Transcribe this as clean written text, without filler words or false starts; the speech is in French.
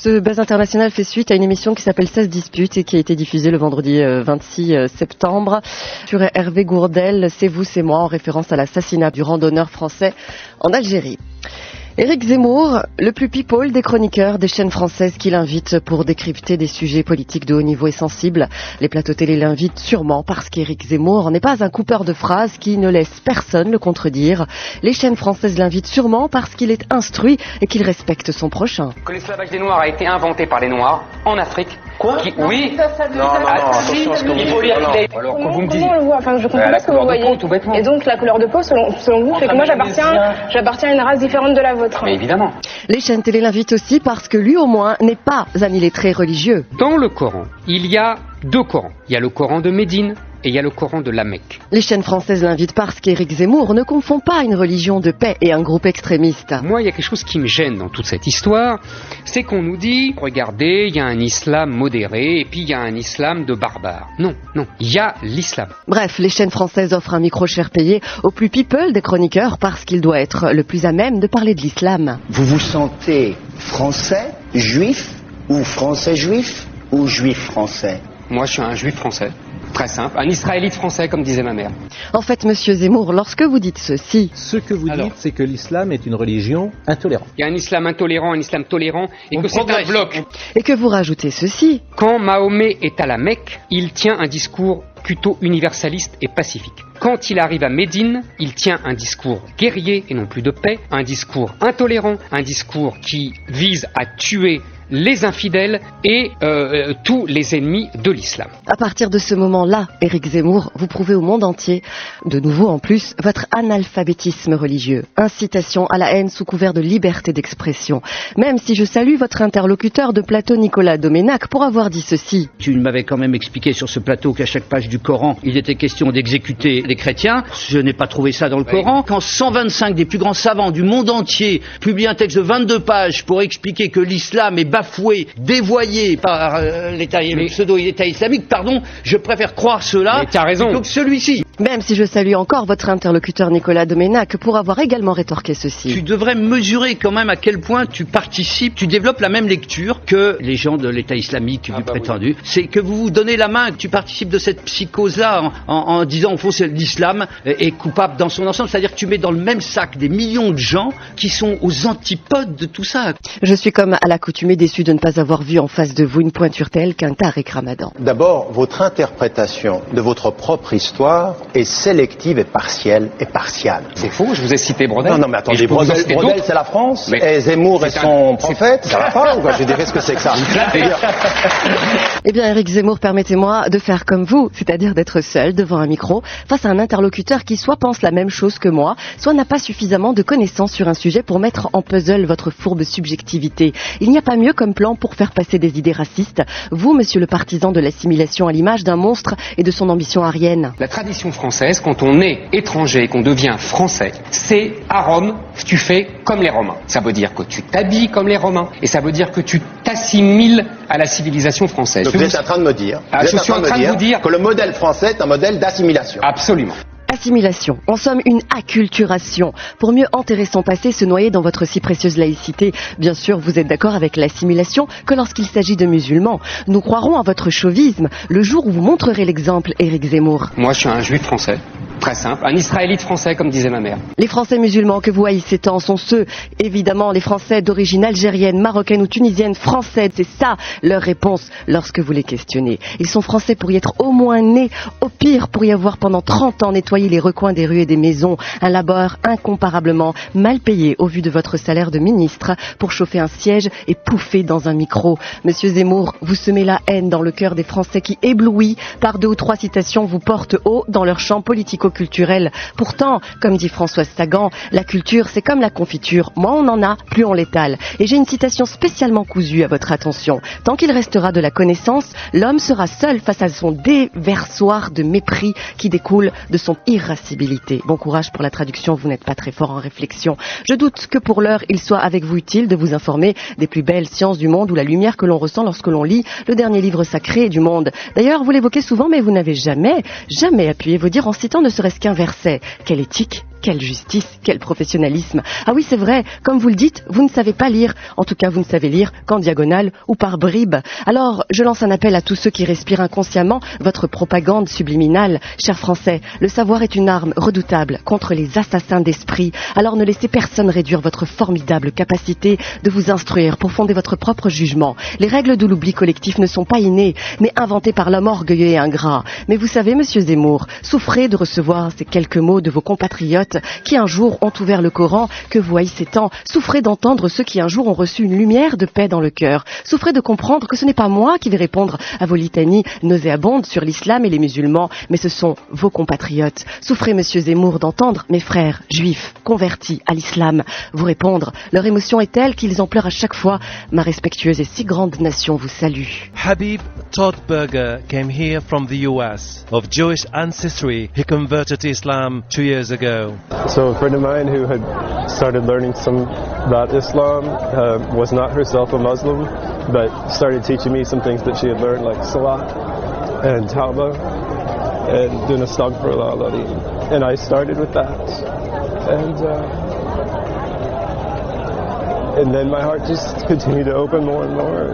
Ce buzz international fait suite à une émission qui s'appelle 16 disputes et qui a été diffusée le vendredi 26 septembre sur Hervé Gourdel, C'est vous, c'est moi, en référence à l'assassinat du randonneur français en Algérie. Éric Zemmour, le plus people des chroniqueurs des chaînes françaises qui l'invitent pour décrypter des sujets politiques de haut niveau et sensibles. Les plateaux télé l'invitent sûrement parce qu'Éric Zemmour n'est pas un coupeur de phrases qui ne laisse personne le contredire. Les chaînes françaises l'invitent sûrement parce qu'il est instruit et qu'il respecte son prochain. Que l'esclavage des Noirs a été inventé par les Noirs en Afrique. Quoi Oui. Non, attention à ce que Il faut lire. Alors, quand vous me dites, comment on le voit, enfin, je comprends pas ce que vous voyez. Tout bêtement. Et donc, la couleur de peau, selon vous, fait que moi, j'appartiens à une race différente de la vôtre. Mais évidemment. Les chaînes télé l'invitent aussi parce que lui, au moins, n'est pas un illettré religieux. Dans le Coran, il y a deux Corans. Il y a le Coran de Médine et il y a le Coran de la Mecque. Les chaînes françaises l'invitent parce qu'Éric Zemmour ne confond pas une religion de paix et un groupe extrémiste. Moi, il y a quelque chose qui me gêne dans toute cette histoire, c'est qu'on nous dit, regardez, il y a un islam modéré et puis il y a un islam de barbares. Non, il y a l'islam. Bref, les chaînes françaises offrent un micro cher payé au plus people des chroniqueurs parce qu'il doit être le plus à même de parler de l'islam. Vous vous sentez français, juif, ou français juif, ou juif français? Moi, je suis un juif français. Très simple, un israélite français, comme disait ma mère. En fait, monsieur Zemmour, lorsque vous dites ceci... Ce que vous dites, c'est que l'islam est une religion intolérante. Il y a un islam intolérant, un islam tolérant, et que c'est un bloc. Et que vous rajoutez ceci. Quand Mahomet est à la Mecque, il tient un discours plutôt universaliste et pacifique. Quand il arrive à Médine, il tient un discours guerrier et non plus de paix, un discours intolérant, un discours qui vise à tuer les infidèles et tous les ennemis de l'islam. À partir de ce moment-là, Éric Zemmour, vous prouvez au monde entier, de nouveau en plus, votre analphabétisme religieux. Incitation à la haine sous couvert de liberté d'expression. Même si je salue votre interlocuteur de plateau Nicolas Doménac pour avoir dit ceci. Tu m'avais quand même expliqué sur ce plateau qu'à chaque page du Coran, il était question d'exécuter les chrétiens. Je n'ai pas trouvé ça dans le Coran. Quand 125 des plus grands savants du monde entier publient un texte de 22 pages pour expliquer que l'islam est bafoué, dévoyé par le pseudo-État islamique, pardon, je préfère croire cela plutôt que celui-ci. Même si je salue encore votre interlocuteur Nicolas Doménac pour avoir également rétorqué ceci. Tu devrais mesurer quand même à quel point tu participes, tu développes la même lecture que les gens de l'État islamique du prétendu. Oui. C'est que vous vous donnez la main, que tu participes de cette psychose-là en disant au fond c'est l'islam est coupable dans son ensemble. C'est-à-dire que tu mets dans le même sac des millions de gens qui sont aux antipodes de tout ça. Je suis comme à l'accoutumée déçu de ne pas avoir vu en face de vous une pointure telle qu'un Tariq Ramadan. D'abord, votre interprétation de votre propre histoire est sélective et partielle et partiale. C'est faux, je vous ai cité Brodel. Non, mais attendez, Brodel c'est la France, et Zemmour est son prophète, ça va pas ou quoi? Je dirais, qu'est-ce que c'est que ça? Eh bien, Éric Zemmour, permettez-moi de faire comme vous, c'est-à-dire d'être seul devant un micro, face à un interlocuteur qui soit pense la même chose que moi, soit n'a pas suffisamment de connaissances sur un sujet pour mettre en puzzle votre fourbe subjectivité. Il n'y a pas mieux comme plan pour faire passer des idées racistes. Vous, monsieur le partisan de l'assimilation à l'image d'un monstre et de son ambition aryenne. La tradition française, quand on est étranger et qu'on devient français, c'est à Rome, tu fais comme les Romains. Ça veut dire que tu t'habilles comme les Romains et ça veut dire que tu t'assimiles à la civilisation française. Donc vous êtes en train de me dire, je suis en train de vous dire que le modèle français est un modèle d'assimilation. Absolument. Assimilation, en somme une acculturation, pour mieux enterrer son passé, se noyer dans votre si précieuse laïcité. Bien sûr, vous êtes d'accord avec l'assimilation que lorsqu'il s'agit de musulmans. Nous croirons à votre chauvisme le jour où vous montrerez l'exemple, Éric Zemmour. Moi, je suis un juif français. Très simple, un israélite français, comme disait ma mère. Les Français musulmans que vous haïssez tant sont ceux, évidemment, les Français d'origine algérienne, marocaine ou tunisienne, française. C'est ça leur réponse lorsque vous les questionnez. Ils sont français pour y être au moins nés, au pire pour y avoir pendant 30 ans nettoyé les recoins des rues et des maisons. Un labeur incomparablement mal payé au vu de votre salaire de ministre pour chauffer un siège et pouffer dans un micro. Monsieur Zemmour, vous semez la haine dans le cœur des Français qui, éblouis par 2 ou 3 citations, vous portent haut dans leur champ politico-culturel. Pourtant, comme dit Françoise Sagan, la culture c'est comme la confiture. Moins on en a, plus on l'étale. Et j'ai une citation spécialement cousue à votre attention. Tant qu'il restera de la connaissance, l'homme sera seul face à son déversoir de mépris qui découle de son irascibilité. Bon courage pour la traduction, vous n'êtes pas très fort en réflexion. Je doute que pour l'heure, il soit avec vous utile de vous informer des plus belles sciences du monde ou la lumière que l'on ressent lorsque l'on lit le dernier livre sacré du monde. D'ailleurs, vous l'évoquez souvent, mais vous n'avez jamais appuyé vos dires en citant ne serait-ce qu'un verset. Quelle éthique, Quelle justice, quel professionnalisme. Ah oui, c'est vrai, comme vous le dites, vous ne savez pas lire. En tout cas, vous ne savez lire qu'en diagonale ou par bribes. Alors, je lance un appel à tous ceux qui respirent inconsciemment votre propagande subliminale. Chers Français, le savoir est une arme redoutable contre les assassins d'esprit. Alors ne laissez personne réduire votre formidable capacité de vous instruire pour fonder votre propre jugement. Les règles de l'oubli collectif ne sont pas innées, mais inventées par l'homme orgueilleux et ingrat. Mais vous savez, monsieur Zemmour, souffrez de recevoir ces quelques mots de vos compatriotes qui un jour ont ouvert le Coran que vous haïssez tant. Souffrez d'entendre ceux qui un jour ont reçu une lumière de paix dans le cœur. Souffrez de comprendre que ce n'est pas moi qui vais répondre à vos litanies nauséabondes sur l'islam et les musulmans, mais ce sont vos compatriotes. Souffrez, monsieur Zemmour, d'entendre mes frères juifs convertis à l'islam vous répondre. Leur émotion est telle qu'ils en pleurent à chaque fois. Ma respectueuse et si grande nation vous salue. Habib Todberger came here from the US. Of Jewish ancestry, he converted to Islam 2 years ago. So a friend of mine who had started learning some about Islam was not herself a Muslim, but started teaching me some things that she had learned, like Salat and Tawbah and doing Astaghfirullah. And I started with that. And then my heart just continued to open more and more.